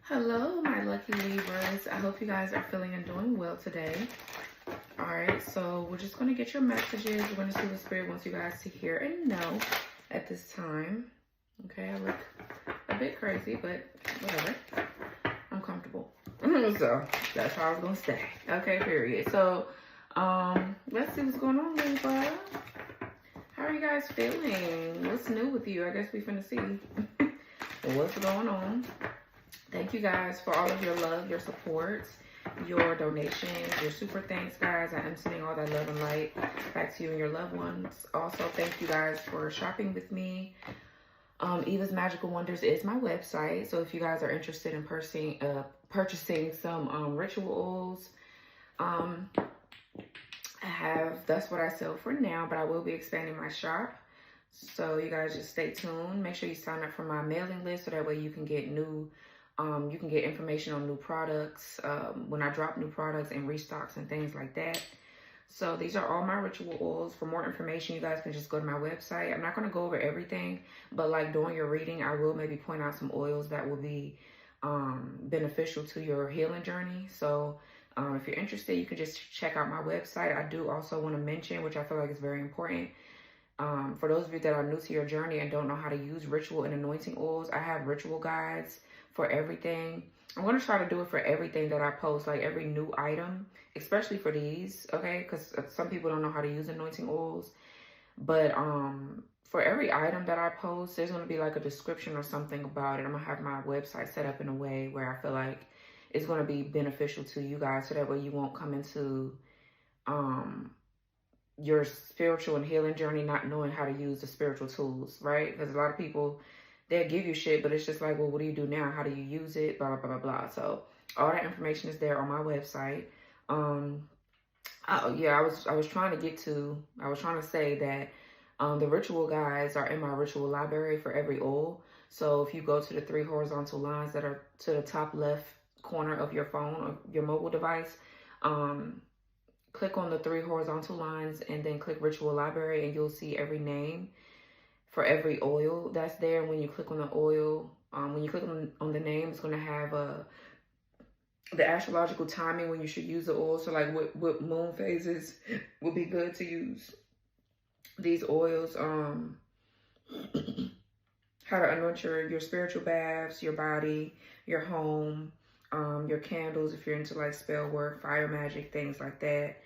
Hello, my lucky Libras. I hope you guys are feeling and doing well today. All right, so we're just going to get your messages. We're going to see what Spirit wants you guys to hear and know at this time. Okay, I look a bit crazy, but whatever. I'm comfortable. So that's how I was going to stay. Okay, period. So let's see what's going on, Libra. How are you guys feeling? What's new with you? I guess we finna see what's going on. Thank you guys for all of your love, your support, your donations, your super thanks, guys. I am sending all that love and light back to you and your loved ones. Also, thank you guys for shopping with me. Eva's Magical Wonders is my website. So if you guys are interested in purchasing some ritual oils, that's what I sell for now, but I will be expanding my shop. So you guys just stay tuned. Make sure you sign up for my mailing list so that way you can get information on new products when I drop new products and restocks and things like that. So these are all my ritual oils. For more information, you guys can just go to my website. I'm not going to go over everything, but like during your reading, I will maybe point out some oils that will be beneficial to your healing journey. So if you're interested, you can just check out my website. I do also want to mention, which I feel like is very important, for those of you that are new to your journey and don't know how to use ritual and anointing oils, I have ritual guides for everything. I'm going to try to do it for everything that I post, like every new item, especially for these, okay? Because some people don't know how to use anointing oils. But for every item that I post, there's going to be like a description or something about it. I'm going to have my website set up in a way where I feel like it's going to be beneficial to you guys, so that way you won't come into your spiritual and healing journey not knowing how to use the spiritual tools, right? Because a lot of people, they'll give you shit, but it's just like, well, what do you do now? How do you use it? Blah, blah, blah, blah, blah. So all that information is there on my website. I was trying to say that the ritual guides are in my ritual library for every oil. So if you go to the 3 horizontal lines that are to the top left corner of your phone or your mobile device, click on the 3 horizontal lines and then click ritual library, and you'll see every name for every oil that's there. When you click on the oil, when you click on the name, it's going to have the astrological timing when you should use the oil. So like what moon phases would be good to use these oils. How to anoint your spiritual baths, your body, your home, your candles if you're into like spell work, fire magic, things like that.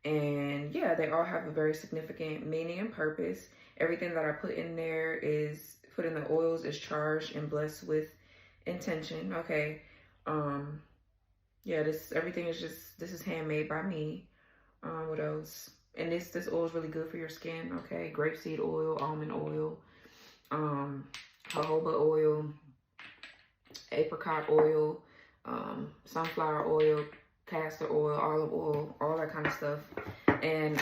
And yeah, they all have a very significant meaning and purpose. Everything that I put in there is put in the oils is charged and blessed with intention. Okay. Yeah, everything is this is handmade by me. What else? And this oil is really good for your skin. Okay. Grapeseed oil, almond oil, jojoba oil, apricot oil, sunflower oil, castor oil, olive oil, all that kind of stuff. And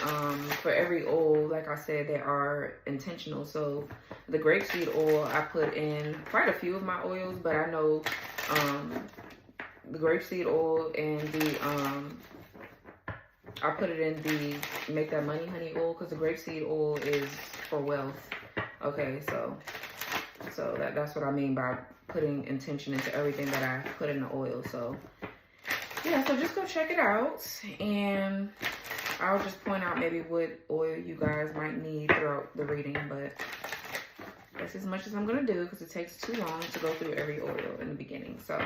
for every oil, like I said, they are intentional. So the grapeseed oil, I put in quite a few of my oils, but I know the grapeseed oil and I put it in the Make That Money Honey oil, because the grapeseed oil is for wealth. Okay, so that's what I mean by putting intention into everything that I put in the oil. So yeah, so just go check it out, and I'll just point out maybe what oil you guys might need throughout the reading, but that's as much as I'm going to do because it takes too long to go through every oil in the beginning. So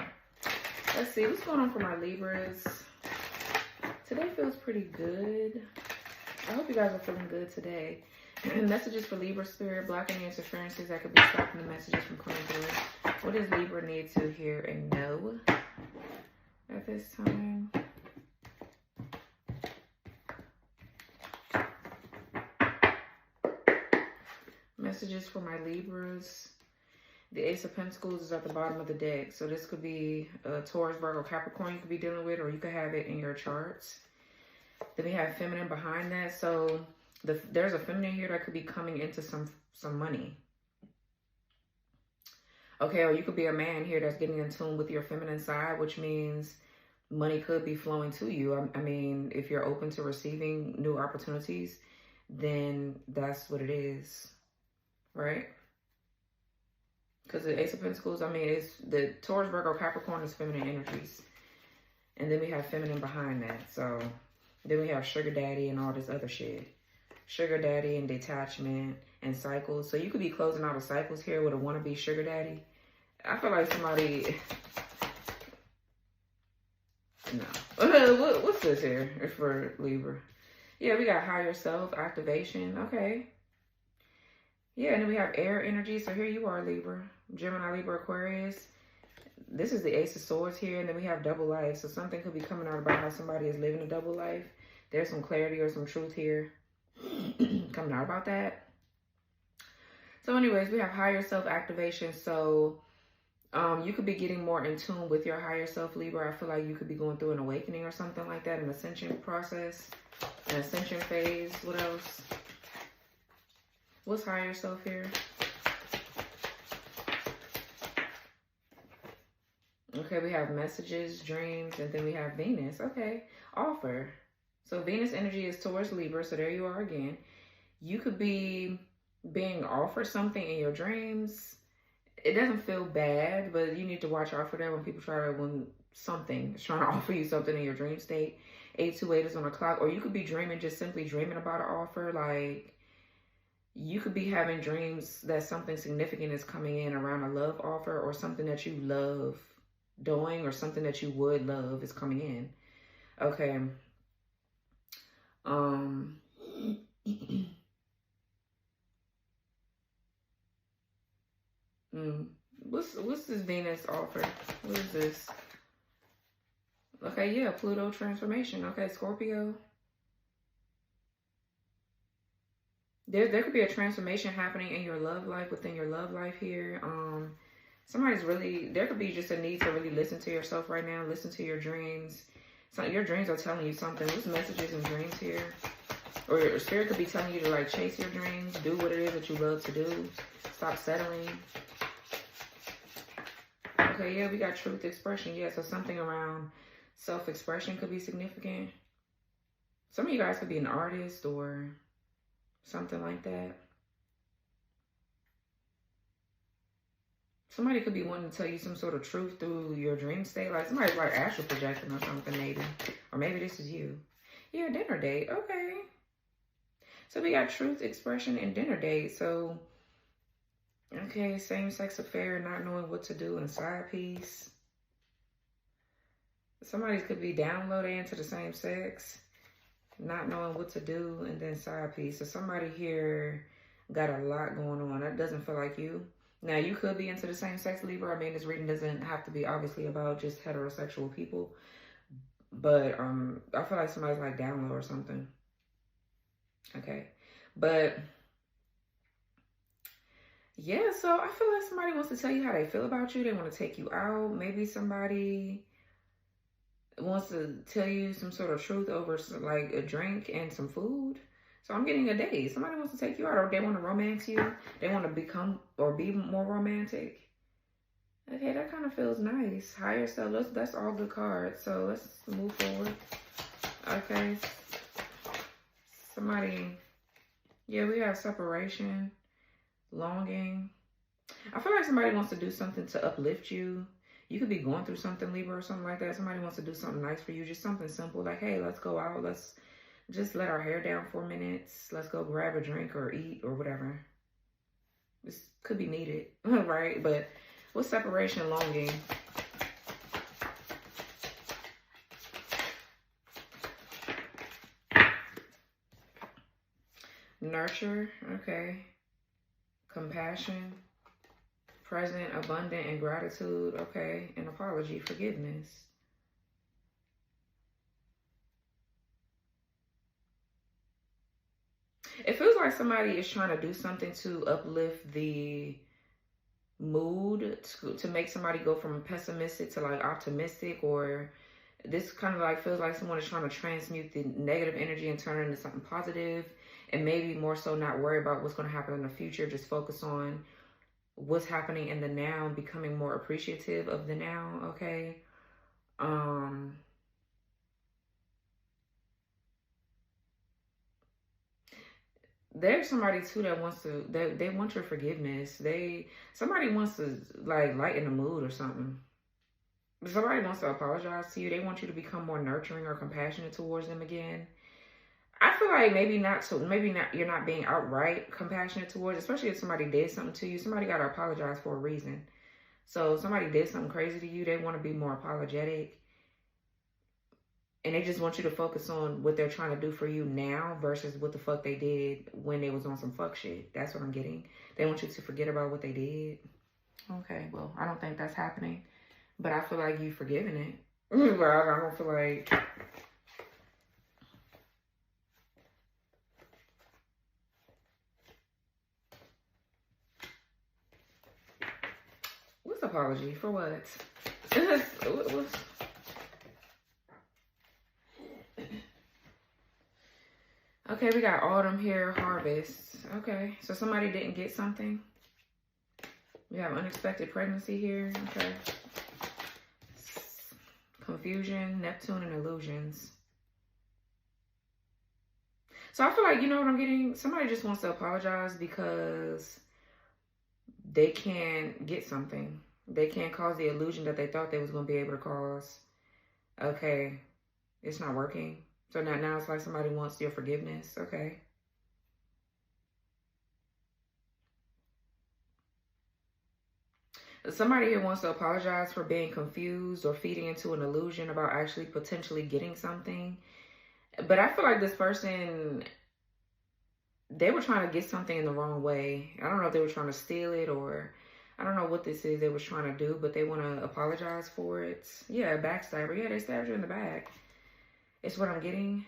let's see what's going on for my Libras. Today feels pretty good. I hope you guys are feeling good today. Messages for Libra spirit, blocking interferences that could be stopping the messages from coming through. What does Libra need to hear and know at this time? Messages for my Libras. The Ace of Pentacles is at the bottom of the deck. So this could be Taurus, Virgo, Capricorn you could be dealing with, or you could have it in your charts. Then we have feminine behind that. So there's a feminine here that could be coming into some money. Okay, or you could be a man here that's getting in tune with your feminine side, which means money could be flowing to you. I mean, if you're open to receiving new opportunities, then that's what it is, right? Because the Ace of Pentacles, I mean, it's the Taurus, Virgo, Capricorn is feminine energies. And then we have feminine behind that. So then we have sugar daddy and all this other shit. Sugar daddy and detachment and cycles. So you could be closing out of cycles here with a wannabe sugar daddy. I feel like somebody... No. What's this here? It's for Libra. Yeah, we got higher self, activation. Okay. Yeah, and then we have air energy. So here you are, Libra. Gemini, Libra, Aquarius. This is the Ace of Swords here. And then we have double life. So something could be coming out about how somebody is living a double life. There's some clarity or some truth here coming out about that. So anyways, we have higher self activation. So you could be getting more in tune with your higher self, Libra. I feel like you could be going through an awakening or something like that. An ascension process. An ascension phase. What else? What's higher self here? Okay, we have messages, dreams, and then we have Venus. Okay, offer. So Venus energy is towards Libra, so there you are again. You could be being offered something in your dreams. It doesn't feel bad, but you need to watch out for that when people when something is trying to offer you something in your dream state. 828 is on the clock, or you could be dreaming, just simply dreaming about an offer. Like, you could be having dreams that something significant is coming in around a love offer, or something that you love doing, or something that you would love is coming in. Okay. What's this Venus offer? What is this? Okay, yeah, Pluto transformation. Okay, Scorpio. There could be a transformation happening in your love life, within your love life here. There could be just a need to really listen to yourself right now. Listen to your dreams. So your dreams are telling you something. There's messages and dreams here. Or your spirit could be telling you to like chase your dreams. Do what it is that you love to do. Stop settling. Okay, yeah, we got truth expression. Yeah, so something around self-expression could be significant. Some of you guys could be an artist or something like that. Somebody could be wanting to tell you some sort of truth through your dream state. Like somebody's like astral projecting or something maybe. Or maybe this is you. Yeah, dinner date. Okay. So we got truth expression and dinner date. So, okay, same-sex affair, not knowing what to do, and side piece. Somebody could be downloaded into the same sex, not knowing what to do, and then side piece. So somebody here got a lot going on. That doesn't feel like you. Now, you could be into the same sex, Libra. I mean, this reading doesn't have to be obviously about just heterosexual people. But I feel like somebody's like download or something. Okay. But yeah, so I feel like somebody wants to tell you how they feel about you. They want to take you out. Maybe somebody wants to tell you some sort of truth over like a drink and some food. So I'm getting a date. Somebody wants to take you out, or they want to romance you. They want to become or be more romantic. Okay, that kind of feels nice. Higher self, that's all good cards. So let's move forward. Okay. Somebody, yeah, we have separation, longing. I feel like somebody wants to do something to uplift you. You could be going through something, Libra, or something like that. Somebody wants to do something nice for you. Just something simple like, hey, let's go out. Let's just let our hair down for minutes. Let's go grab a drink or eat or whatever. This could be needed, right? But with separation, longing. Nurture, okay. Compassion. Present, abundant, and gratitude, okay. And apology, forgiveness. It feels like somebody is trying to do something to uplift the mood, to make somebody go from pessimistic to like optimistic, or this kind of like feels like someone is trying to transmute the negative energy and turn it into something positive, and maybe more so not worry about what's going to happen in the future, just focus on what's happening in the now and becoming more appreciative of the now, okay? There's somebody too that wants to, they want your forgiveness. Somebody wants to like lighten the mood or something. Somebody wants to apologize to you. They want you to become more nurturing or compassionate towards them again. I feel like maybe not, you're not being outright compassionate towards, especially if somebody did something to you. Somebody got to apologize for a reason. So if somebody did something crazy to you, they want to be more apologetic. And they just want you to focus on what they're trying to do for you now versus what the fuck they did when they was on some fuck shit. That's what I'm getting. They want you to forget about what they did. Okay, well, I don't think that's happening. But I feel like you've forgiven it. But I don't feel like... What's apology? For what? What's... Okay, we got autumn here, harvest. Okay, so somebody didn't get something. We have unexpected pregnancy here. Okay. Confusion, Neptune, and illusions. So I feel like, you know what I'm getting? Somebody just wants to apologize because they can't get something. They can't cause the illusion that they thought they was going to be able to cause. Okay, it's not working. So now it's like somebody wants your forgiveness. Okay. Somebody here wants to apologize for being confused or feeding into an illusion about actually potentially getting something. But I feel like this person, they were trying to get something in the wrong way. I don't know if they were trying to steal it or I don't know what this is they was trying to do, but they want to apologize for it. Yeah, backstabber. Yeah, they stabbed you in the back. It's what I'm getting.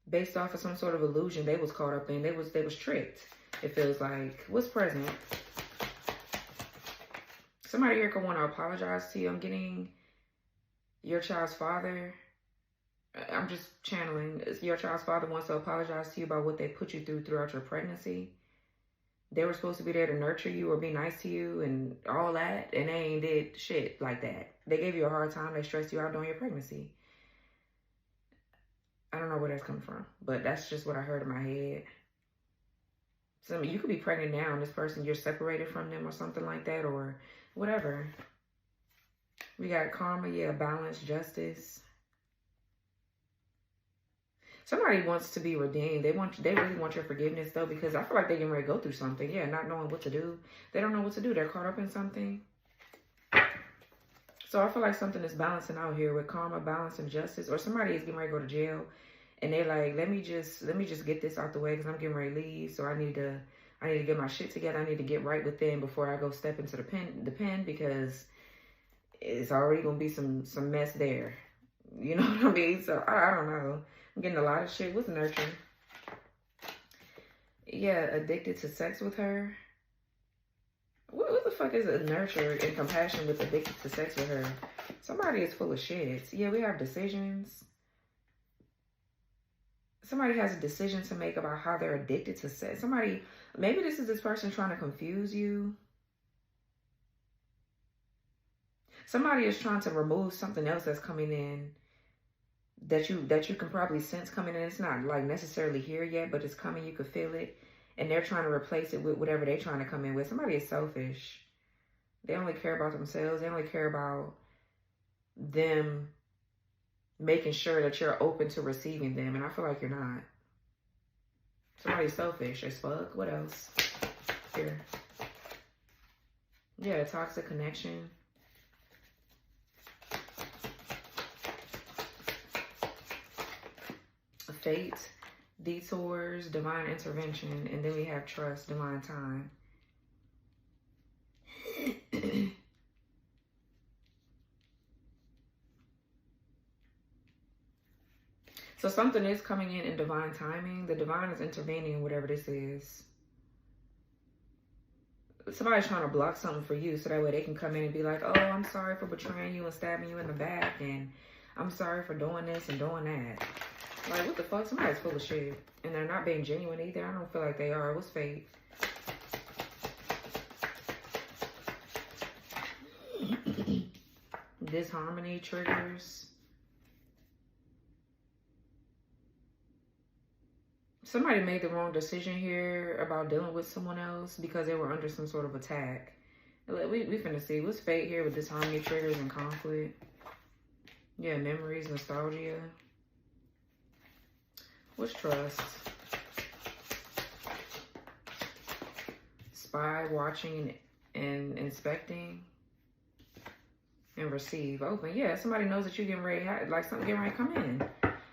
Based off of some sort of illusion they was caught up in. They was tricked. It feels like. What's present? Somebody here could want to apologize to you. I'm getting your child's father. I'm just channeling. Your child's father wants to apologize to you about what they put you through throughout your pregnancy. They were supposed to be there to nurture you or be nice to you and all that. And they ain't did shit like that. They gave you a hard time. They stressed you out during your pregnancy. I don't know where that's coming from, but that's just what I heard in my head. So you could be pregnant now and this person, you're separated from them or something like that or whatever. We got karma, yeah, balance, justice. Somebody wants to be redeemed. They really want your forgiveness though, because I feel like they're getting ready to go through something. Yeah, not knowing what to do. They don't know what to do. They're caught up in something. So I feel like something is balancing out here with karma, balance, and justice. Or somebody is getting ready to go to jail. And they're like, let me just get this out the way because I'm getting ready to leave. So I need to get my shit together. I need to get right within before I go step into the pen because it's already gonna be some mess there. You know what I mean? So I don't know. I'm getting a lot of shit. What's nurturing? Yeah, addicted to sex with her. What the fuck is a nurture and compassion with addicted to sex with her? Somebody is full of shit. Yeah, we have decisions. Somebody has a decision to make about how they're addicted to sex. Maybe this is this person trying to confuse you. Somebody is trying to remove something else that's coming in that you can probably sense coming in. It's not like necessarily here yet, but it's coming. You could feel it. And they're trying to replace it with whatever they're trying to come in with. Somebody is selfish. They only care about themselves. They only care about them making sure that you're open to receiving them. And I feel like you're not. Somebody's selfish as fuck. What else? Here. Yeah, a toxic connection. Fate, detours, divine intervention, and then we have trust, divine time. So something is coming in divine timing. The divine is intervening in whatever this is. Somebody's trying to block something for you so that way they can come in and be like, oh, I'm sorry for betraying you and stabbing you in the back, and I'm sorry for doing this and doing that. Like, what the fuck? Somebody's full of shit. And they're not being genuine either. I don't feel like they are. What's fate? Disharmony triggers. Somebody made the wrong decision here about dealing with someone else because they were under some sort of attack. We finna see. What's fate here with disharmony, triggers, and conflict? Yeah, memories, nostalgia. What's trust? Spy, watching, and inspecting. And receive, open. Yeah, somebody knows that you're getting ready, like something getting ready to come in.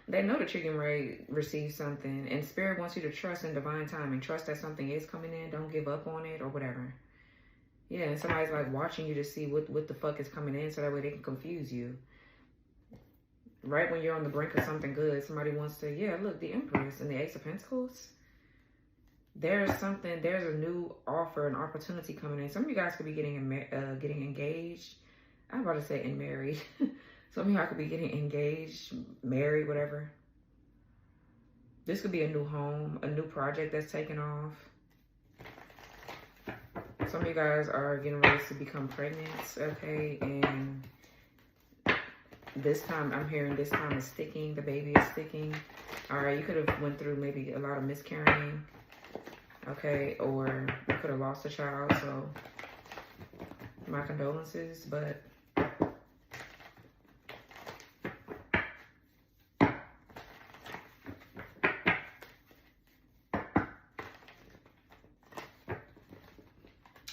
They know that you're getting ready to receive something. And Spirit wants you to trust in divine timing. Trust that something is coming in. Don't give up on it or whatever. Yeah, and somebody's like watching you to see what the fuck is coming in so that way they can confuse you. Right when you're on the brink of something good, somebody wants to, yeah, look, the Empress and the Ace of Pentacles. There's a new offer, an opportunity coming in. Some of you guys could be getting engaged. I'm about to say and married. Some of y'all could be getting engaged, married, whatever. This could be a new home, a new project that's taking off. Some of you guys are getting ready to become pregnant, okay? And this time, I'm hearing this time is sticking. The baby is sticking. All right, you could have went through maybe a lot of miscarrying, okay? Or you could have lost a child, so my condolences, but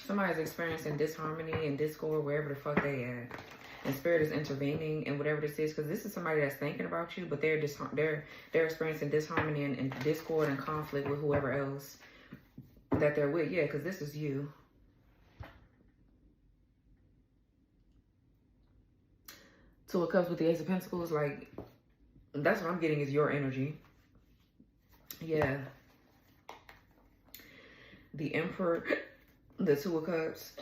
somebody's experiencing disharmony and discord wherever the fuck they at. And Spirit is intervening in whatever this is, because this is somebody that's thinking about you, but they're experiencing disharmony and discord and conflict with whoever else that they're with. Yeah, because this is you. Two of Cups with the Ace of Pentacles, like, that's what I'm getting is your energy. Yeah. The Emperor, the Two of Cups,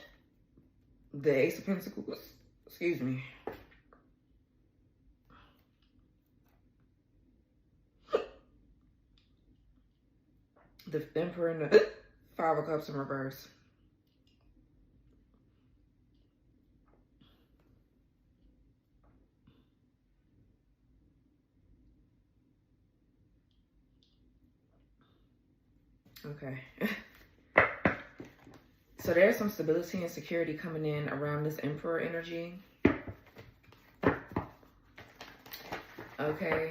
the Ace of Pentacles, excuse me. The Emperor and the Five of Cups in reverse. Okay. So there's some stability and security coming in around this Emperor energy. Okay.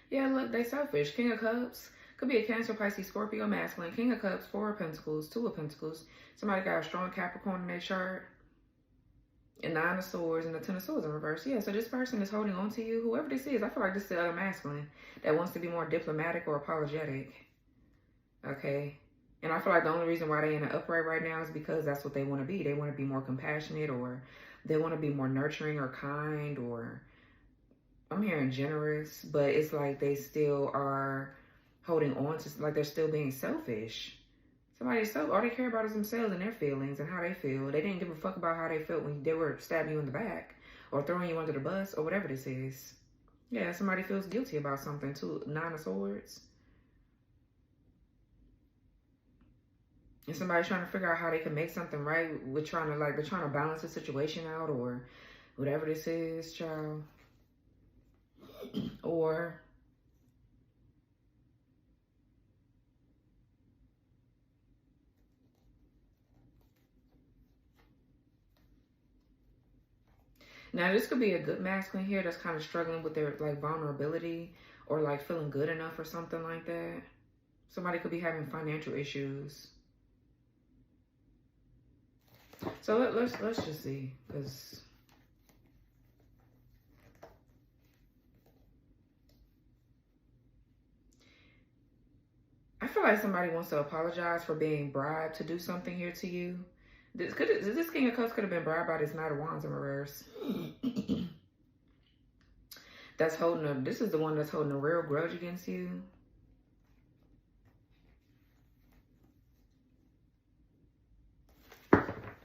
Yeah, look, they selfish. King of Cups. Could be a Cancer, Pisces, Scorpio, masculine. King of Cups, Four of Pentacles, Two of Pentacles. Somebody got a strong Capricorn in their chart. And Nine of Swords and the Ten of Swords in reverse. Yeah, so this person is holding on to you. Whoever this is, I feel like this is the other masculine that wants to be more diplomatic or apologetic. Okay. And I feel like the only reason why they're in the upright right now is because that's what they want to be. They want to be more compassionate, or they want to be more nurturing or kind, or I'm hearing generous, but it's like they still are holding on to, like they're still being selfish. Somebody is all they care about is themselves and their feelings and how they feel. They didn't give a fuck about how they felt when they were stabbing you in the back or throwing you under the bus or whatever this is. Yeah, somebody feels guilty about something too. Nine of Swords. And somebody's trying to figure out how they can make something right with trying to, like, they're trying to balance the situation out or whatever this is, child. Or now, this could be a good masculine here that's kind of struggling with their, like, vulnerability or, like, feeling good enough or something like that. Somebody could be having financial issues. So let's just see, because I feel like somebody wants to apologize for being bribed to do something here to you. This King of Cups could have been bribed by this Knight of Wands in reverse. That's holding this is the one that's holding a real grudge against you.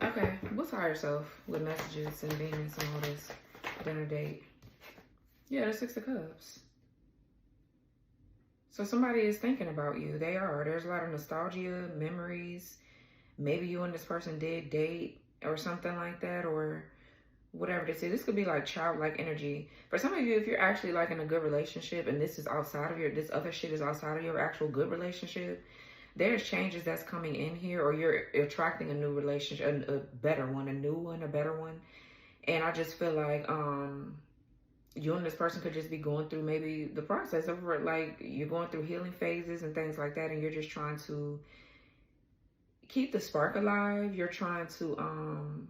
Okay, what's higher self with messages and demons and all this dinner date? Yeah, the Six of Cups. So somebody is thinking about you. They are. There's a lot of nostalgia, memories. Maybe you and this person did date or something like that, or whatever this is. This could be like childlike energy. For some of you, if you're actually like in a good relationship and this is outside of this other shit is outside of your actual good relationship, there's changes that's coming in here, or you're attracting a new relationship, a better one, a new one, a better one. And I just feel like you and this person could just be going through maybe the process of like you're going through healing phases and things like that, and you're just trying to keep the spark alive. You're trying to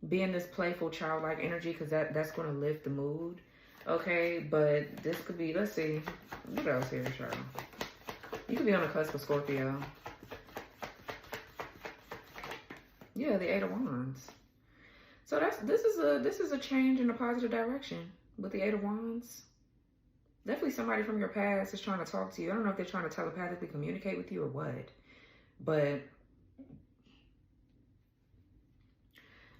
be in this playful childlike energy, because that's going to lift the mood. Okay, but this could be, let's see, what else here, Charlotte? You could be on the cusp of Scorpio. Yeah, the 8 of Wands. So this is a change in a positive direction with the 8 of Wands. Definitely somebody from your past is trying to talk to you. I don't know if they're trying to telepathically communicate with you or what, but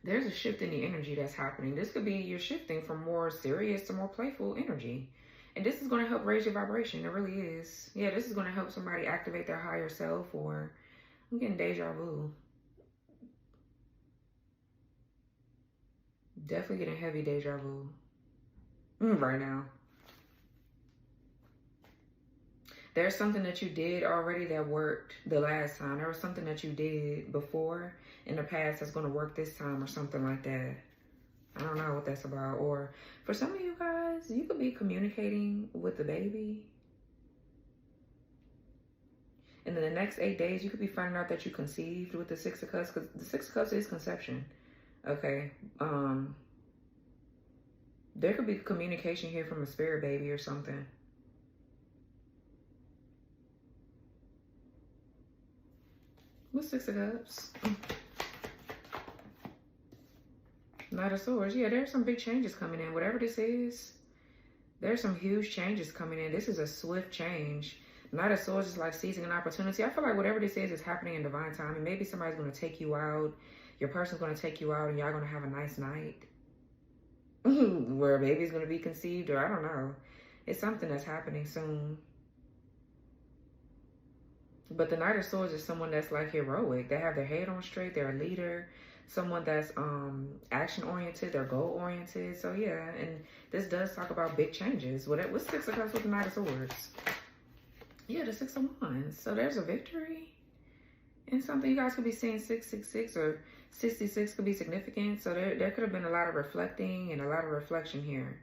there's a shift in the energy that's happening. This could be you're shifting from more serious to more playful energy. And this is going to help raise your vibration. It really is. Yeah, this is going to help somebody activate their higher self, or I'm getting deja vu. Definitely getting heavy deja vu right now. There's something that you did already that worked the last time. There was something that you did before in the past that's going to work this time, or something like that. I don't know what that's about. Or for some of you guys, you could be communicating with the baby. And in the next 8 days, you could be finding out that you conceived with the 6 of Cups, because the 6 of Cups is conception. Okay. There could be communication here from a spirit baby or something. What's 6 of Cups? Knight of Swords. Yeah, there's some big changes coming in. Whatever this is, there's some huge changes coming in. This is a swift change. Knight of Swords is like seizing an opportunity. I feel like whatever this is happening in divine timing. Maybe somebody's going to take you out. Your person's going to take you out, and y'all going to have a nice night. Where a baby's going to be conceived, or I don't know. It's something that's happening soon. But the Knight of Swords is someone that's like heroic. They have their head on straight. They're a leader. Someone that's action-oriented. They're goal-oriented. So, yeah. And this does talk about big changes. What's 6 of Cups with the Knight of Swords? Yeah, the 6 of Wands. So, there's a victory in something. You guys could be seeing 666 or 66 could be significant. So, there could have been a lot of reflecting and a lot of reflection here.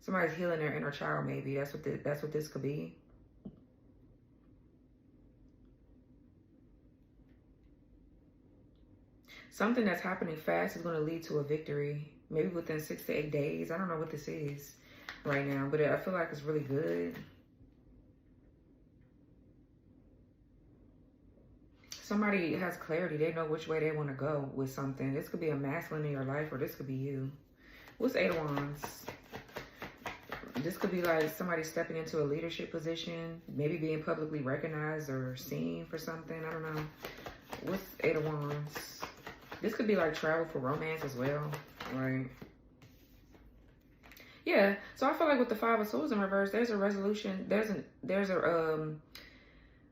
Somebody's healing their inner child, maybe. That's what this could be. Something that's happening fast is going to lead to a victory. Maybe within 6 to 8 days. I don't know what this is right now, but I feel like it's really good. Somebody has clarity. They know which way they want to go with something. This could be a masculine in your life, or this could be you. What's 8 of Wands? This could be like somebody stepping into a leadership position, maybe being publicly recognized or seen for something. I don't know. What's 8 of Wands? This could be like travel for romance as well, right? Yeah, so I feel like with the 5 of Swords in reverse, there's a resolution. There's a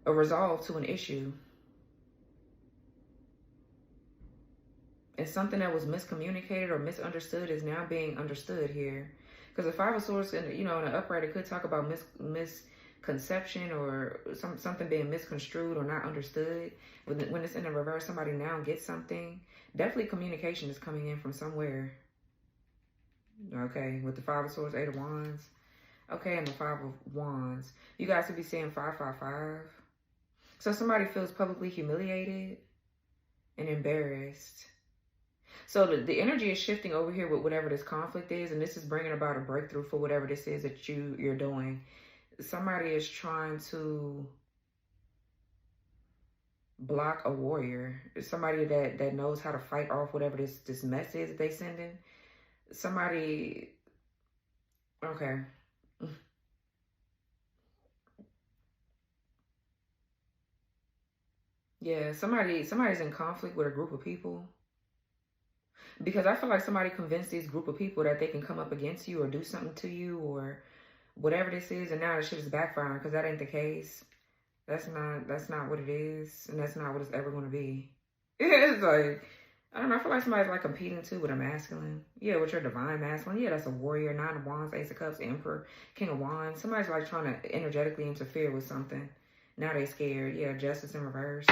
resolve to an issue. And something that was miscommunicated or misunderstood is now being understood here. Because the 5 of Swords, in an upright, it could talk about misconception or something being misconstrued or not understood. When it's in the reverse, somebody now gets something. Definitely communication is coming in from somewhere. Okay, with the 5 of Swords, 8 of Wands. Okay, and the 5 of Wands. You guys could be seeing 555. So somebody feels publicly humiliated and embarrassed. So the energy is shifting over here with whatever this conflict is, and this is bringing about a breakthrough for whatever this is that you're doing. Somebody is trying to block a warrior. Somebody that knows how to fight off whatever this mess is that they sending. Somebody, okay. Yeah, somebody's in conflict with a group of people. Because I feel like somebody convinced these group of people that they can come up against you or do something to you or whatever this is, and now the shit is backfiring, because that ain't the case. That's not what it is, and that's not what it's ever going to be. It's like, I don't know, I feel like somebody's like competing too with a masculine. Yeah, with your divine masculine. Yeah, that's a warrior, 9 of wands, ace of cups, emperor, king of wands. Somebody's like trying to energetically interfere with something. Now they scared. Yeah, justice in reverse.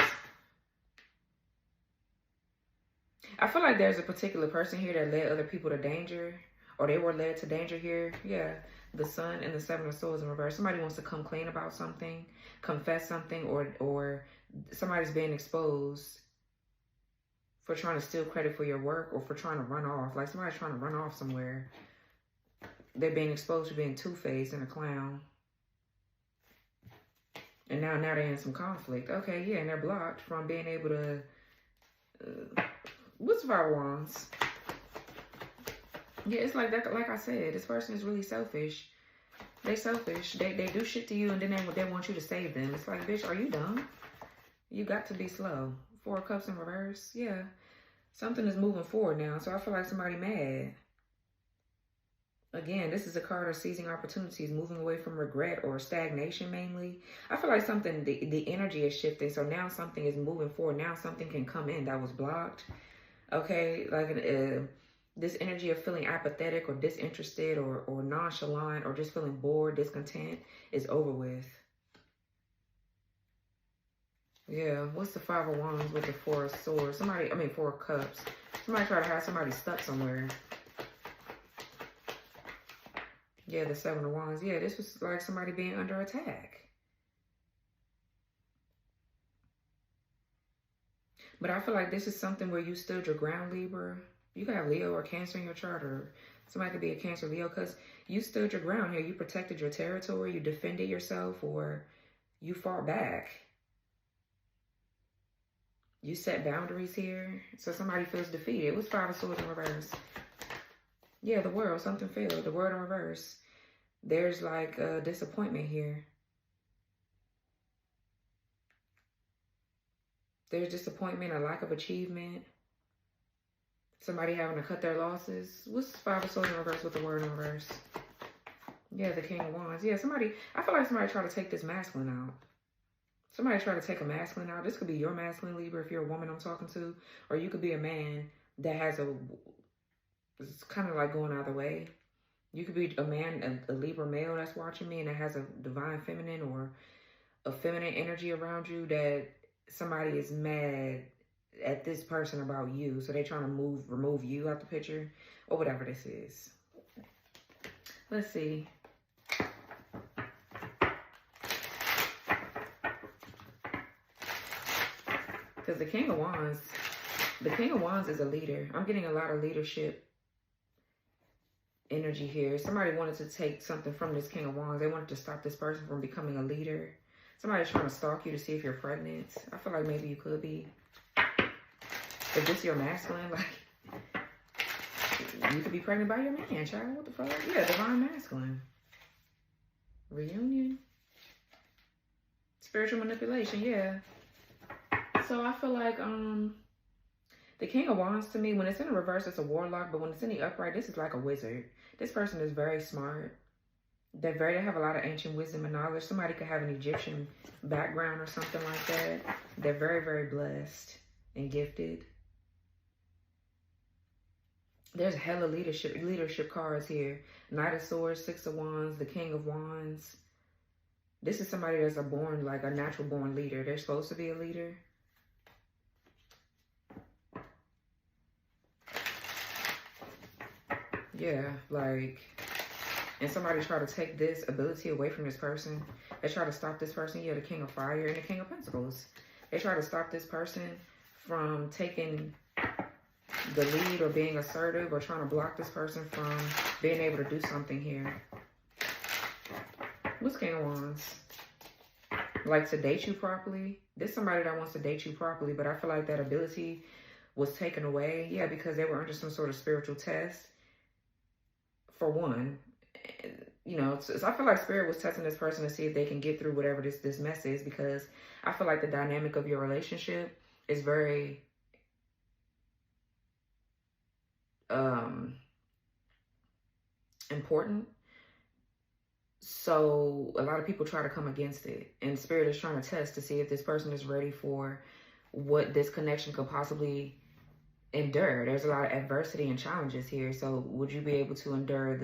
I feel like there's a particular person here that led other people to danger, or they were led to danger here. Yeah, the sun and the 7 of swords in reverse. Somebody wants to come clean about something, confess something, or somebody's being exposed for trying to steal credit for your work, or for trying to run off. Like somebody's trying to run off somewhere. They're being exposed to being two-faced and a clown. And now they're in some conflict. Okay, yeah, and they're blocked from being able to... what's 5 of wands? Yeah, it's like that. Like I said, this person is really selfish. They selfish. They do shit to you, and then they want you to save them. It's like, bitch, are you dumb? You got to be slow. 4 of cups in reverse. Yeah. Something is moving forward now. So I feel like somebody mad. Again, this is a card of seizing opportunities, moving away from regret or stagnation mainly. I feel like something, the energy is shifting. So now something is moving forward. Now something can come in that was blocked. Okay, like this energy of feeling apathetic or disinterested or nonchalant or just feeling bored, discontent is over with. Yeah, what's the 5 of wands with the 4 of swords? 4 of cups. Somebody try to have somebody stuck somewhere. Yeah, the 7 of wands. Yeah, this was like somebody being under attack. But I feel like this is something where you stood your ground, Libra. You can have Leo or Cancer in your chart, or somebody could be a Cancer, Leo, because you stood your ground here. You protected your territory. You defended yourself, or you fought back. You set boundaries here. So somebody feels defeated. It was 5 of swords in reverse. Yeah, the world. Something failed. The word in reverse. There's like a disappointment here. There's disappointment, a lack of achievement. Somebody having to cut their losses. What's 5 of swords in reverse with the word in reverse? Yeah, the King of Wands. Yeah, I feel like somebody tried to take this masculine out. Somebody try to take a masculine out. This could be your masculine, Libra, if you're a woman I'm talking to. Or you could be a man that has it's kind of like going either way. You could be a man, a Libra male that's watching me, and that has a divine feminine or a feminine energy around you, that somebody is mad at this person about you. So they're trying to remove you out the picture, or whatever this is. Let's see. Because the King of Wands is a leader. I'm getting a lot of leadership energy here. Somebody wanted to take something from this King of Wands. They wanted to stop this person from becoming a leader. Somebody's trying to stalk you to see if you're pregnant. I feel like maybe you could be. If this is your masculine, like, you could be pregnant by your man, child. What the fuck? Yeah, divine masculine. Reunion. Spiritual manipulation, yeah. So I feel like the King of Wands, to me, when it's in the reverse, it's a warlock. But when it's in the upright, this is like a wizard. This person is very smart. They have a lot of ancient wisdom and knowledge. Somebody could have an Egyptian background or something like that. They're very, very blessed and gifted. There's hella leadership cards here. Knight of Swords, 6 of Wands, the King of Wands. This is somebody that's like a natural born leader. They're supposed to be a leader. Yeah, like, and somebody try to take this ability away from this person. They try to stop this person. Yeah, the King of Fire and the King of Pentacles. They try to stop this person from taking the lead or being assertive, or trying to block this person from being able to do something here. What's King of Wands? Like, to date you properly. This is somebody that wants to date you properly, but I feel like that ability was taken away. Yeah, because they were under some sort of spiritual test. For one, you know, so I feel like Spirit was testing this person to see if they can get through whatever this mess is, because I feel like the dynamic of your relationship is very important. So a lot of people try to come against it, and Spirit is trying to test to see if this person is ready for what this connection could possibly endure. There's a lot of adversity and challenges here. So would you be able to endure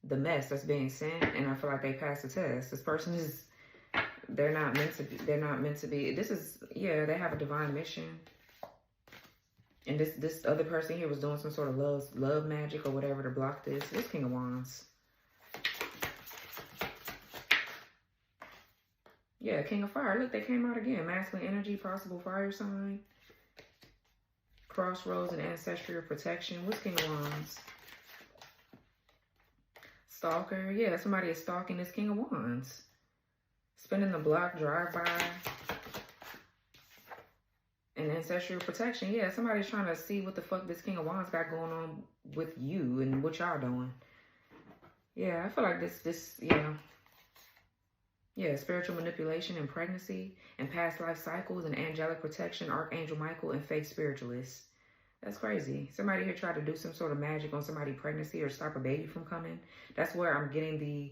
the mess that's being sent? And I feel like they passed the test. This person is, they're not meant to be. This is, yeah, they have a divine mission. And this other person here was doing some sort of love magic or whatever to block this. This King of Wands. Yeah, King of Fire. Look, they came out again. Masculine energy, possible fire sign. Crossroads and ancestral protection. What's King of Wands? Stalker. Yeah, somebody is stalking this King of Wands. Spinning the block, drive-by. And ancestral protection. Yeah, somebody's trying to see what the fuck this King of Wands got going on with you and what y'all doing. Yeah, I feel like this, yeah. Yeah, spiritual manipulation and pregnancy and past life cycles and angelic protection, Archangel Michael and fake spiritualists. That's crazy. Somebody here tried to do some sort of magic on somebody's pregnancy or stop a baby from coming. That's where I'm getting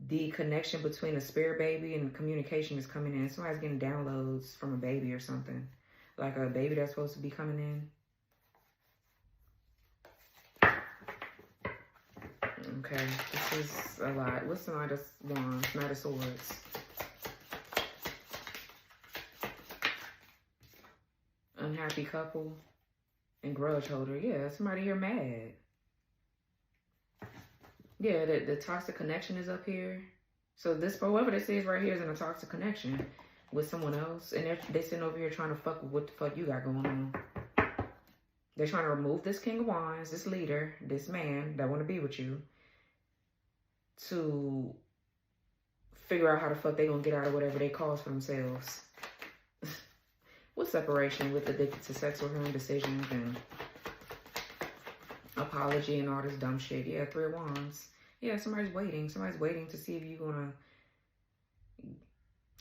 the connection between the spirit baby and communication is coming in. Somebody's getting downloads from a baby or something. Like a baby that's supposed to be coming in. Okay, this is a lot. What's the Knight of Wands? Knight of Swords. Unhappy couple and grudge holder. Yeah, somebody here mad. Yeah, the toxic connection is up here. So this, whoever this is right here is in a toxic connection with someone else. And they're sitting over here trying to fuck with what the fuck you got going on. They're trying to remove this King of Wands, this leader, this man that want to be with you, to figure out how the fuck they gonna get out of whatever they cause for themselves. What separation with addicted to sex or home decisions and apology and all this dumb shit. Yeah, 3 of Wands. Yeah, somebody's waiting. Somebody's waiting to see if you're gonna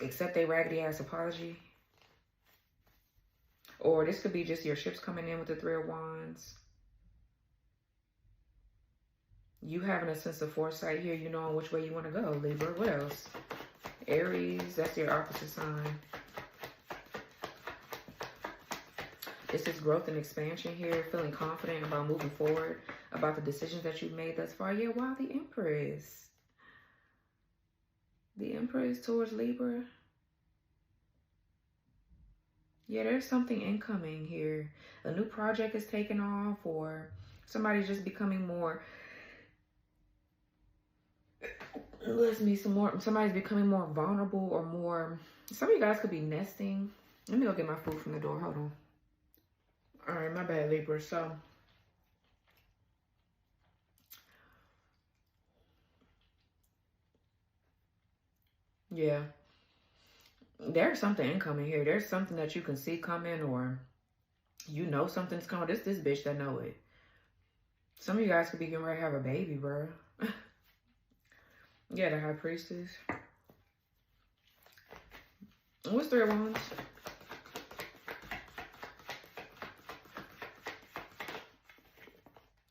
accept a raggedy ass apology. Or this could be just your ships coming in with the 3 of Wands. You having a sense of foresight here. You know which way you want to go, Libra. What else? Aries, that's your opposite sign. This is growth and expansion here. Feeling confident about moving forward, about the decisions that you've made thus far. Yeah, wow, the Empress. The Empress towards Libra. Yeah, there's something incoming here. A new project is taking off, or somebody's just becoming more... Somebody's becoming more vulnerable or more... Some of you guys could be nesting. Let me go get my food from the door. Hold on. All right, my bad, Libra. So, yeah. There's something incoming here. There's something that you can see coming, or you know something's coming. This bitch that know it. Some of you guys could be getting ready to have a baby, bro. Yeah, the High Priestess. What's 3 of Wands?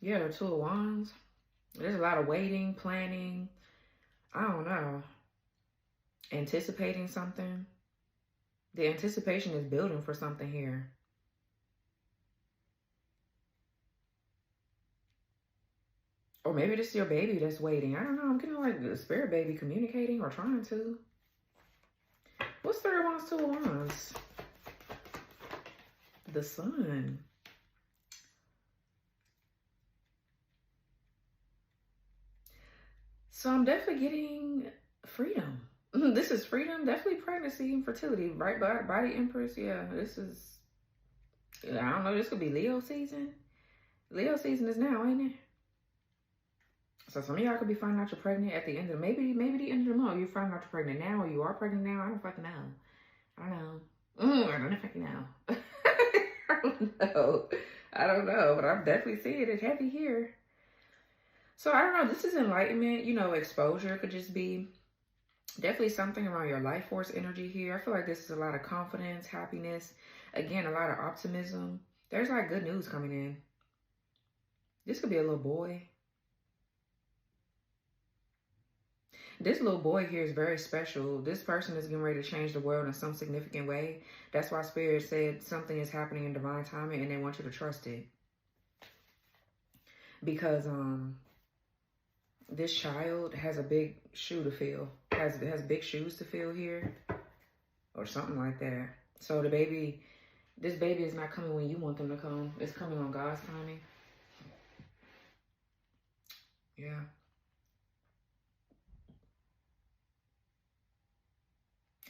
Yeah, the 2 of Wands. There's a lot of waiting, planning. I don't know. Anticipating something. The anticipation is building for something here. Or maybe this is your baby that's waiting. I don't know. I'm getting like the spirit baby communicating or trying to. What's 3 of Wands, 2 of Wands? The Sun. So I'm definitely getting freedom. This is freedom. Definitely pregnancy and fertility. Right by the Empress. Yeah, this is... I don't know. This could be Leo season. Leo season is now, ain't it? So some of y'all could be finding out you're pregnant at the end of... Maybe the end of the month. You're finding out you're pregnant now, or you are pregnant now. I don't fucking know. I don't know. I don't fucking know. I don't know. But I'm definitely seeing it heavy here. So I don't know. This is enlightenment. You know, exposure could just be definitely something around your life force energy here. I feel like this is a lot of confidence, happiness. Again, a lot of optimism. There's like good news coming in. This could be a little boy. This little boy here is very special. This person is getting ready to change the world in some significant way. That's why Spirit said something is happening in divine timing and they want you to trust it. Because this child has a big shoe to fill. Has big shoes to fill here. Or something like that. So the baby, this baby is not coming when you want them to come. It's coming on God's timing. Yeah.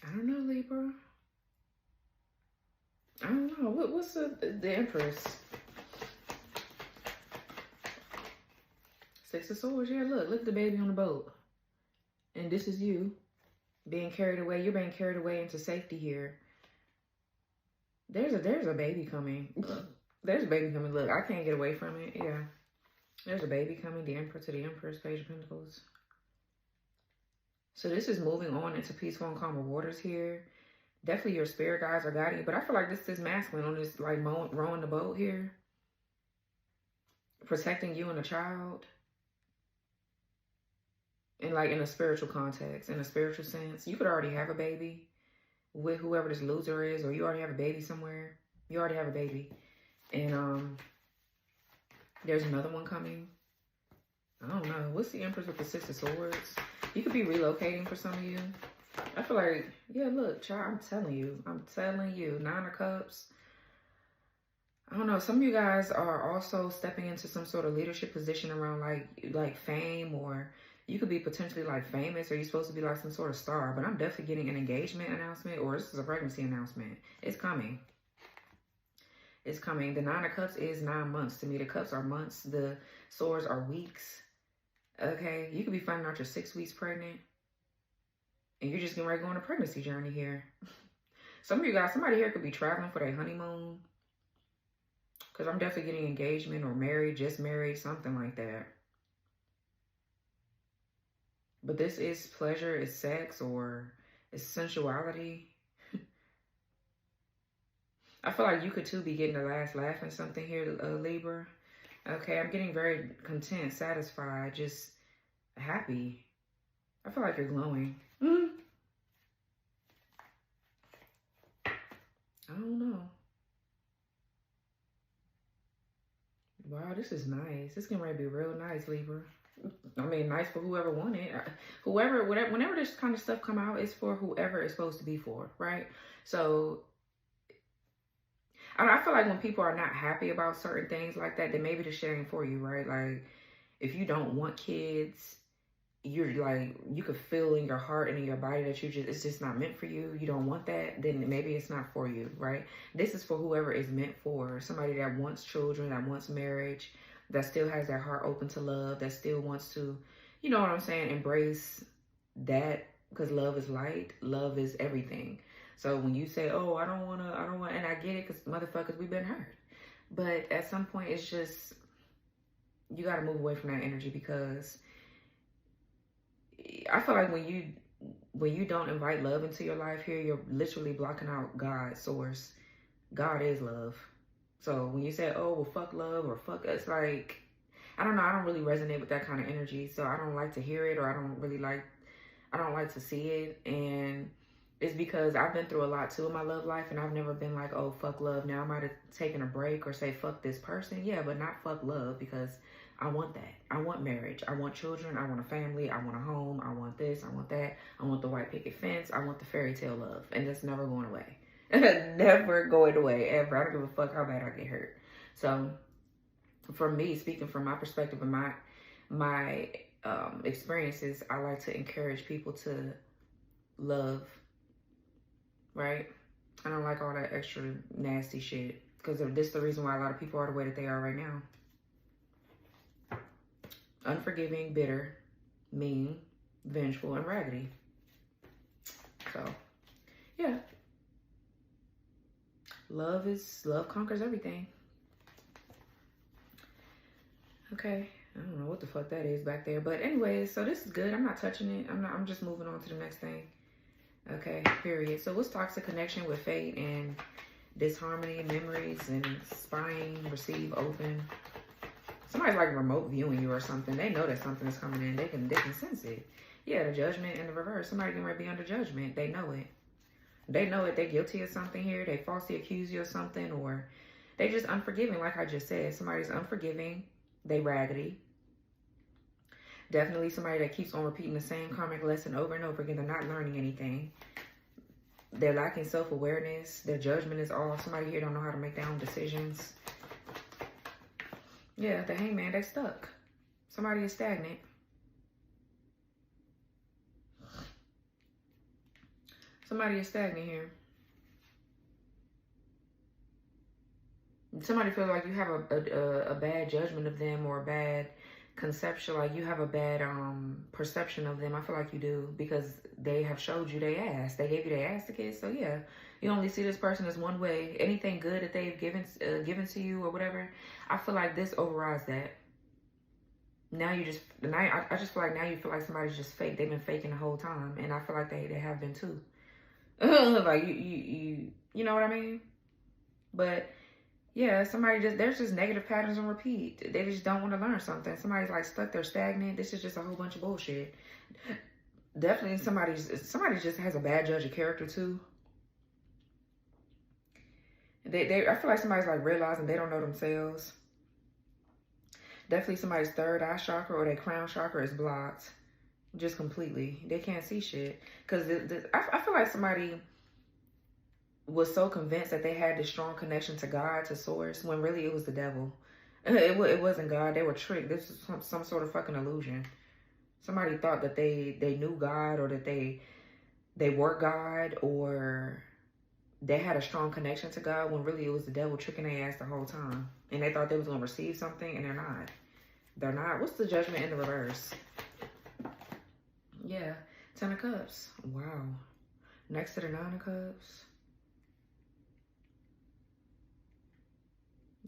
I don't know, Libra. I don't know. What's the Empress? Six of Swords. Yeah, look at the baby on the boat. And this is you being carried away. You're being carried away into safety here. There's a baby coming. There's a baby coming. Look, I can't get away from it. Yeah. There's a baby coming. The Emperor to the Empress, Page of Pentacles. So this is moving on into peaceful and calmer waters here. Definitely your spirit guides are guiding you. But I feel like this is masculine on this, like, rowing the boat here. Protecting you and the child. And, like, in a spiritual context, in a spiritual sense. You could already have a baby with whoever this loser is. Or you already have a baby somewhere. You already have a baby. And, there's another one coming. I don't know. What's the Empress with the Six of Swords? You could be relocating for some of you. I feel like, yeah, look, child, I'm telling you. Nine of Cups. I don't know. Some of you guys are also stepping into some sort of leadership position around like fame, or you could be potentially like famous, or you're supposed to be like some sort of star. But I'm definitely getting an engagement announcement, or this is a pregnancy announcement. It's coming. It's coming. The Nine of Cups is 9 months. To me, the cups are months. The swords are weeks. Okay, you could be finding out you're 6 weeks pregnant. And you're just getting ready to go on a pregnancy journey here. Some of you guys, somebody here could be traveling for their honeymoon. Because I'm definitely getting engagement or married, just married, something like that. But this is pleasure, it's sex, or it's sensuality. I feel like you could too be getting the last laugh in something here, Libra. Okay, I'm getting very content, satisfied, just happy. I feel like you're glowing. I don't know. Wow, this is nice. This can really be real nice, Libra. I mean, nice for whoever won it. Whenever this kind of stuff come out, it's for whoever it's supposed to be for, right? So I feel like when people are not happy about certain things like that, then maybe the shit ain't for you, right? Like, if you don't want kids, you're like, you could feel in your heart and in your body that it's just not meant for you. You don't want that, then maybe it's not for you, right? This is for whoever it's meant for. Somebody that wants children, that wants marriage, that still has their heart open to love, that still wants to, you know what I'm saying, embrace that, because love is light, love is everything. So when you say, oh, I don't want, and I get it, because motherfuckers, we've been hurt. But at some point, it's just, you got to move away from that energy, because I feel like when you don't invite love into your life here, you're literally blocking out God's source. God is love. So when you say, oh, well, fuck love, or fuck, it's like, I don't know, I don't really resonate with that kind of energy. So I don't like to hear it, or I don't like to see it. And it's because I've been through a lot too in my love life, and I've never been like, oh, fuck love. Now I might have taken a break or say, fuck this person. Yeah, but not fuck love, because I want that. I want marriage. I want children. I want a family. I want a home. I want this. I want that. I want the white picket fence. I want the fairy tale love. And that's never going away. Never going away, ever. I don't give a fuck how bad I get hurt. So for me, speaking from my perspective and my experiences, I like to encourage people to love. Right? I don't like all that extra nasty shit, because this is the reason why a lot of people are the way that they are right now. Unforgiving, bitter, mean, vengeful, and raggedy. So, yeah. Love conquers everything. Okay. I don't know what the fuck that is back there. But anyways, so this is good. I'm not touching it. I'm just moving on to the next thing. Okay, period. So what's toxic connection with fate and disharmony, memories, and spying, receive, open? Somebody's like remote viewing you or something. They know that something is coming in. They can sense it. Yeah, the judgment in the reverse. Somebody getting ready to be under judgment. They know it. They know it. They're guilty of something here. They falsely accuse you of something, or they just unforgiving, like I just said. Somebody's unforgiving. They raggedy. Definitely somebody that keeps on repeating the same karmic lesson over and over again. They're not learning anything. They're lacking self-awareness. Their judgment is off. Somebody here don't know how to make their own decisions. Yeah, the hangman, they stuck. Somebody is stagnant. Somebody is stagnant here. Somebody feels like you have a bad judgment of them, or a bad conception, like you have a bad perception of them. I feel like you do, because they have showed you their ass. They gave you their ass to kiss. So yeah, you only see this person as one way. Anything good that they've given to you or whatever, I feel like this overrides that. Now you just, I just feel like now you feel like somebody's just fake. They've been faking the whole time, and I feel like they have been too. Like you know what I mean? But yeah, somebody just, there's just negative patterns on repeat. They just don't want to learn something. Somebody's like stuck, they're stagnant. This is just a whole bunch of bullshit. Definitely somebody just has a bad judge of character too. I feel like somebody's like realizing they don't know themselves. Definitely somebody's third eye chakra or their crown chakra is blocked. Just completely. They can't see shit. Because I feel like somebody was so convinced that they had this strong connection to God, to source, when really it was the devil. It wasn't God. They were tricked. This is some sort of fucking illusion. Somebody thought that they knew God, or that they were God, or they had a strong connection to God, when really it was the devil tricking their ass the whole time. And they thought they was going to receive something, and they're not. They're not. What's the judgment in the reverse? Yeah, 10 of Cups. Wow. Next to the 9 of Cups.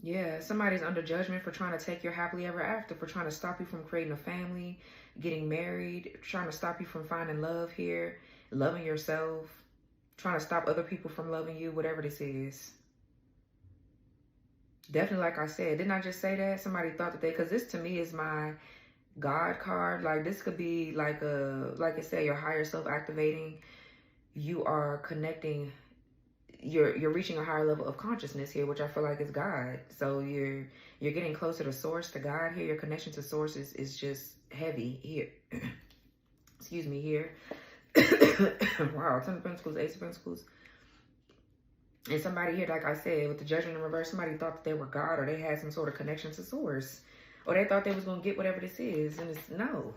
Yeah, somebody's under judgment for trying to take your happily ever after, for trying to stop you from creating a family, getting married, trying to stop you from finding love here, loving yourself, trying to stop other people from loving you, whatever this is. Definitely, like I said, didn't I just say that? Somebody thought that because this to me is my God card. Like this could be like like I said, your higher self activating. You are connecting, you're reaching a higher level of consciousness here, which I feel like is God. So you're getting closer to source, to God here. Your connection to source is just heavy here. Excuse me, here. Wow, 10 of Pentacles, Ace of Pentacles. And somebody here, like I said, with the judgment in reverse, somebody thought that they were God, or they had some sort of connection to source, or they thought they was going to get whatever this is. And it's no.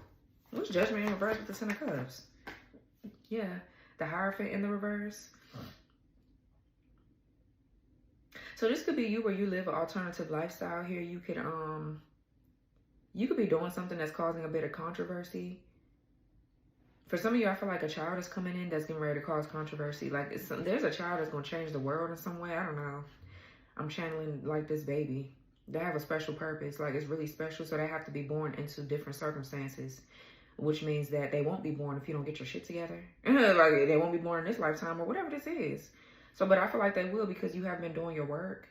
What's judgment in reverse with the 10 of Cups? Yeah, the Hierophant in the reverse. So this could be you, where you live an alternative lifestyle here. You could be doing something that's causing a bit of controversy. For some of you, I feel like a child is coming in that's getting ready to cause controversy. Like there's a child that's going to change the world in some way. I don't know. I'm channeling like this baby. They have a special purpose. Like it's really special. So they have to be born into different circumstances, which means that they won't be born if you don't get your shit together. Like they won't be born in this lifetime or whatever this is. So, but I feel like they will, because you have been doing your work.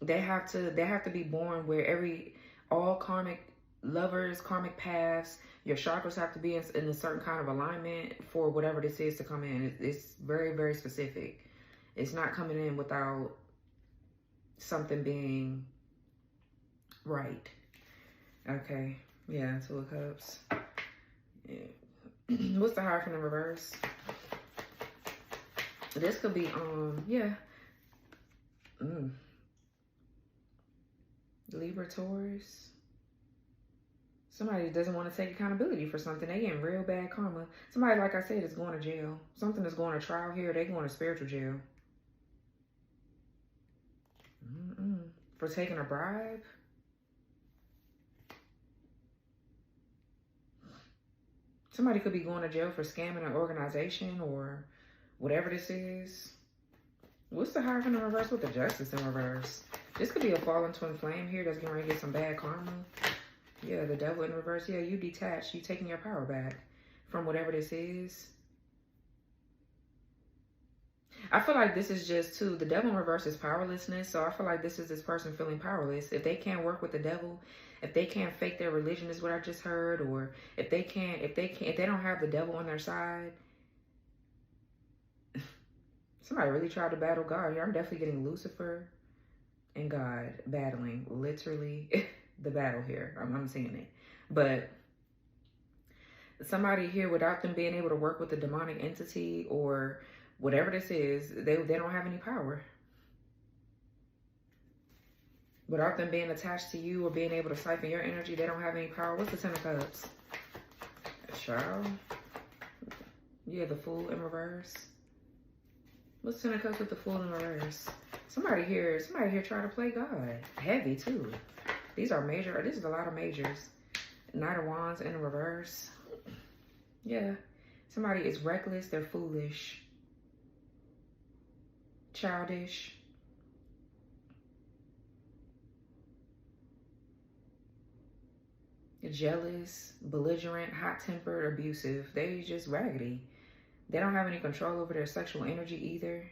They have to be born where all karmic lovers, karmic paths, your chakras have to be in a certain kind of alignment for whatever this is to come in. It's very, very specific. It's not coming in without something being right. Okay. Yeah, 2 of Cups. Yeah. What's the Hierophant in reverse? This could be, yeah. Libra, Taurus. Somebody doesn't want to take accountability for something. They getting real bad karma. Somebody, like I said, is going to jail. Something that's going to trial here. They going to spiritual jail. For taking a bribe. Somebody could be going to jail for scamming an organization or whatever this is. What's the Hierophant in reverse with the Justice in reverse? This could be a fallen twin flame here that's going to get some bad karma. Yeah, the Devil in reverse. Yeah, you detached. You taking your power back from whatever this is. I feel like this is just too, the devil in reverse is powerlessness. So I feel like this is this person feeling powerless. If they can't work with the devil, if they can't fake their religion is what I just heard, or if they don't have the devil on their side. Somebody really tried to battle God here. I'm definitely getting Lucifer and God battling, literally the battle here. I'm seeing it. But somebody here, without them being able to work with the demonic entity or whatever this is, they don't have any power. Without them being attached to you or being able to siphon your energy, they don't have any power. What's the Ten of Cups? Child. Yeah, the Fool in reverse. What's the Ten of Cups with the Fool in reverse? Somebody here try to play God. Heavy too. These are major. This is a lot of majors. Knight of Wands in reverse. Yeah. Somebody is reckless. They're foolish. Childish. Jealous, belligerent, hot-tempered, abusive. They just raggedy. They don't have any control over their sexual energy either.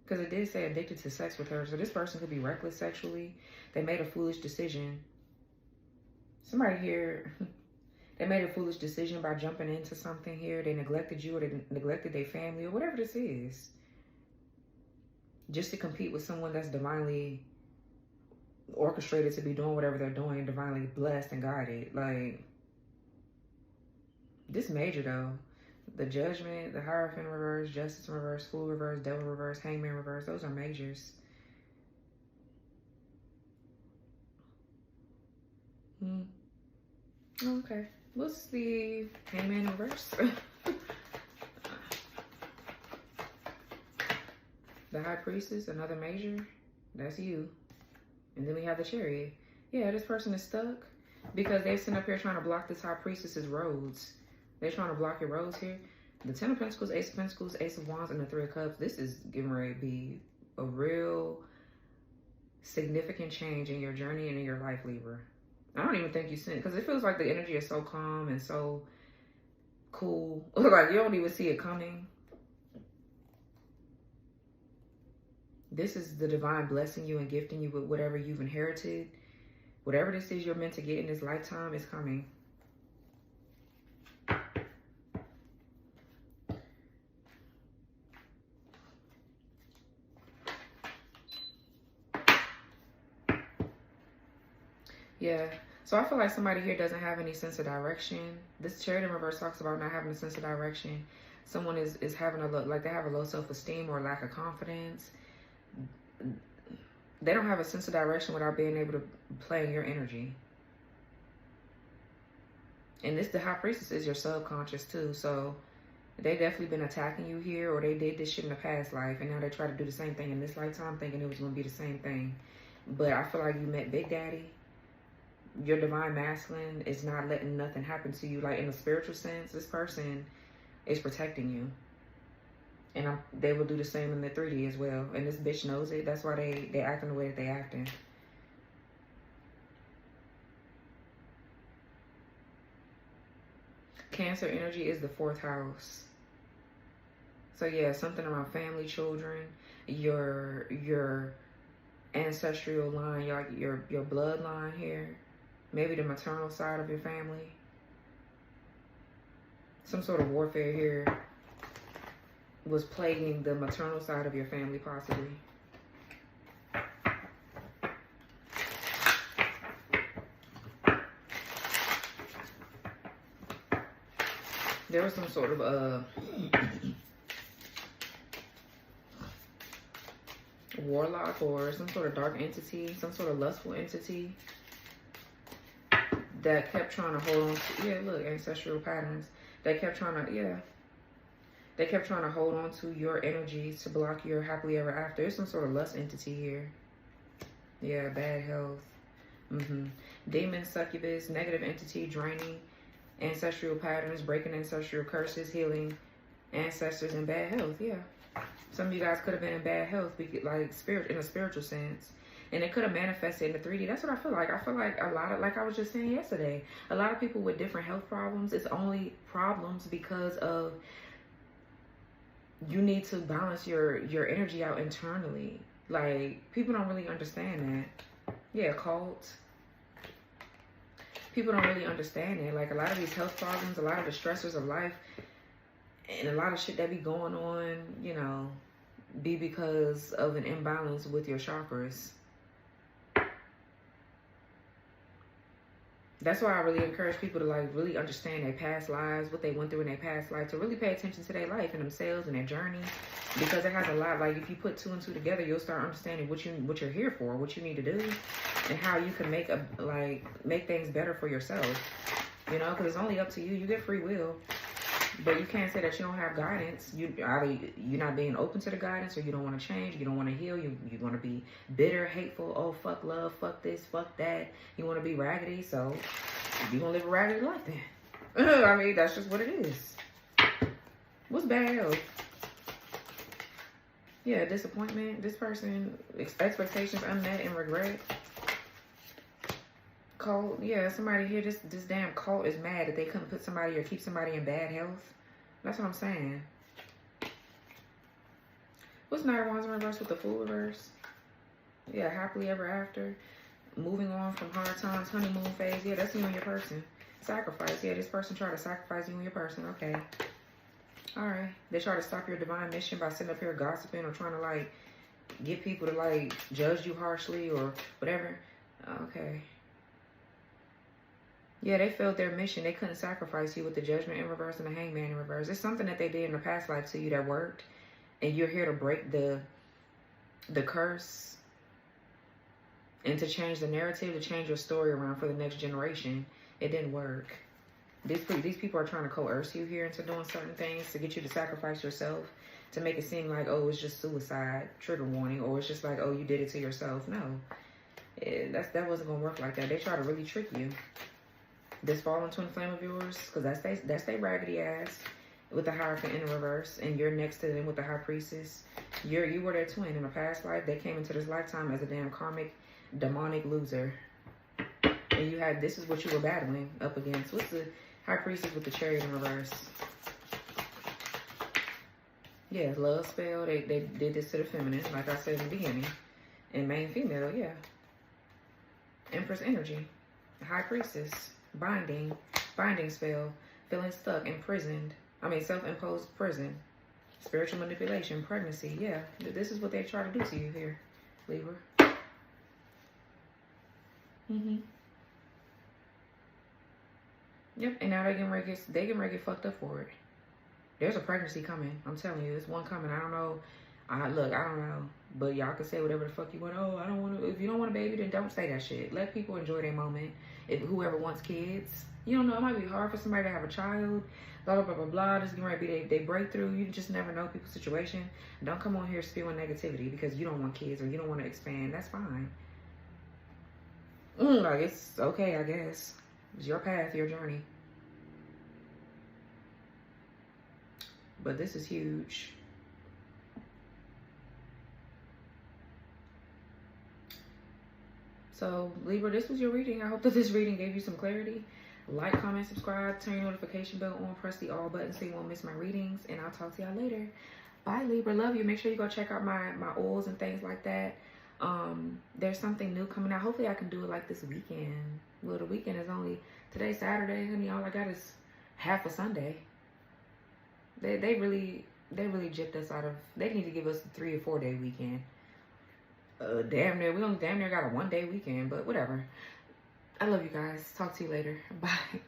Because it did say addicted to sex with her. So this person could be reckless sexually. They made a foolish decision. Somebody here, they made a foolish decision by jumping into something here. They neglected you, or they neglected their family, or whatever this is. Just to compete with someone that's divinely orchestrated to be doing whatever they're doing, divinely blessed and guided. Like, this major though. The Judgment, the Hierophant reverse, Justice in reverse, Fool reverse, Devil reverse, Hangman reverse. Those are majors. Okay. What's the Hangman reverse? The High Priestess, another major. That's you. And then we have the Chariot. Yeah, this person is stuck because they've sitting up here trying to block this High Priestess's roads. They're trying to block your roads here. The Ten of Pentacles, Ace of Pentacles, Ace of Wands, and the Three of Cups. This is getting ready to be a real significant change in your journey and in your life, Libra. I don't even think you sent, because it feels like the energy is so calm and so cool. Like, you don't even see it coming. This is the divine blessing you and gifting you with whatever you've inherited. Whatever this is you're meant to get in this lifetime is coming. Yeah, so I feel like somebody here doesn't have any sense of direction. This Chariot in reverse talks about not having a sense of direction. Someone is having a low, like they have a low self-esteem or lack of confidence. They don't have a sense of direction without being able to play in your energy. And this, the High Priestess, is your subconscious too. So they definitely been attacking you here, or they did this shit in the past life, and now they try to do the same thing in this lifetime, thinking it was going to be the same thing. But I feel like you met Big Daddy. Your divine masculine is not letting nothing happen to you. Like, in a spiritual sense, this person is protecting you. And they will do the same in the 3D as well. And this bitch knows it. That's why they acting the way that they acting. Cancer energy is the 4th house. So yeah, something around family, children, your ancestral line, your bloodline here. Maybe the maternal side of your family. Some sort of warfare here was plaguing the maternal side of your family, possibly. There was some sort of warlock or some sort of dark entity, some sort of lustful entity that kept trying to hold on to, yeah, look, ancestral patterns. They kept trying to, yeah. They kept trying to hold on to your energy to block your happily ever after. There's some sort of lust entity here. Yeah, bad health. Demon, succubus, negative entity, draining, ancestral patterns, breaking ancestral curses, healing ancestors, and bad health. Yeah. Some of you guys could have been in bad health, like in a spiritual sense. And it could have manifested in the 3D. That's what I feel like. I feel like a lot of, like I was just saying yesterday, a lot of people with different health problems, it's only problems because of you need to balance your energy out internally. Like, people don't really understand that. Yeah, cult. People don't really understand it. Like, a lot of these health problems, a lot of the stressors of life, and a lot of shit that be going on, you know, be because of an imbalance with your chakras. That's why I really encourage people to, like, really understand their past lives, what they went through in their past life, to really pay attention to their life and themselves and their journey, because it has a lot. Like, if you put 2 and 2 together, you'll start understanding what you're here for, what you need to do, and how you can make things better for yourself. You know, because it's only up to you. You get free will, but you can't say that you don't have guidance. Either you're not being open to the guidance, or you don't want to change, you don't want to heal, you want to be bitter, hateful, oh, fuck love, fuck this, fuck that. You want to be raggedy, so you're going to live a raggedy life then. I mean, that's just what it is. What's bad health? Yeah, disappointment. This person, expectations unmet and regret. Cult, yeah, somebody here, this damn cult is mad that they couldn't put somebody or keep somebody in bad health. That's what I'm saying. What's Knight of Wands in reverse with the Fool reverse? Yeah, happily ever after. Moving on from hard times, honeymoon phase. Yeah, that's you and your person. Sacrifice. Yeah, this person tried to sacrifice you and your person. Okay. Alright. They try to stop your divine mission by sitting up here gossiping or trying to, like, get people to, like, judge you harshly or whatever. Okay. Yeah, they failed their mission. They couldn't sacrifice you with the Judgment in reverse and the Hangman in reverse. It's something that they did in the past life to you that worked. And you're here to break the curse. And to change the narrative, to change your story around for the next generation. It didn't work. These people are trying to coerce you here into doing certain things to get you to sacrifice yourself. To make it seem like, oh, it's just suicide, trigger warning. Or it's just like, oh, you did it to yourself. No. That wasn't going to work like that. They try to really trick you. This fallen twin flame of yours, because that's they raggedy ass with the Hierophant in the reverse, and you're next to them with the High Priestess. You were their twin in a past life. They came into this lifetime as a damn karmic, demonic loser. And you had, this is what you were battling up against. What's the High Priestess with the Chariot in reverse? Yeah, love spell. They did this to the feminine, like I said in the beginning. And main female, yeah. Empress energy. High Priestess. Binding spell, feeling stuck, imprisoned. I mean, self-imposed prison. Spiritual manipulation, pregnancy. Yeah, this is what they try to do to you here, Libra. Yep, and now they getting ready to get fucked up for it. There's a pregnancy coming. I'm telling you, there's one coming. I don't know. Look, I don't know. But y'all can say whatever the fuck you want. Oh, I don't want to. If you don't want a baby, then don't say that shit. Let people enjoy their moment. If whoever wants kids, you don't know. It might be hard for somebody to have a child. Blah, blah, blah, blah, blah. This is going to be they breakthrough. You just never know people's situation. Don't come on here spewing negativity because you don't want kids or you don't want to expand. That's fine. Like, it's okay, I guess. It's your path, your journey. But this is huge. So, Libra, this was your reading. I hope that this reading gave you some clarity. Like, comment, subscribe, turn your notification bell on, press the all button so you won't miss my readings. And I'll talk to y'all later. Bye, Libra. Love you. Make sure you go check out my oils and things like that. There's something new coming out. Hopefully, I can do it like this weekend. Well, the weekend is only... Today's Saturday, honey. All I got is half a Sunday. They really gypped us out of... They need to give us a 3 or 4 day weekend. Damn near. We only damn near got a 1 day weekend, but whatever. I love you guys. Talk to you later. Bye.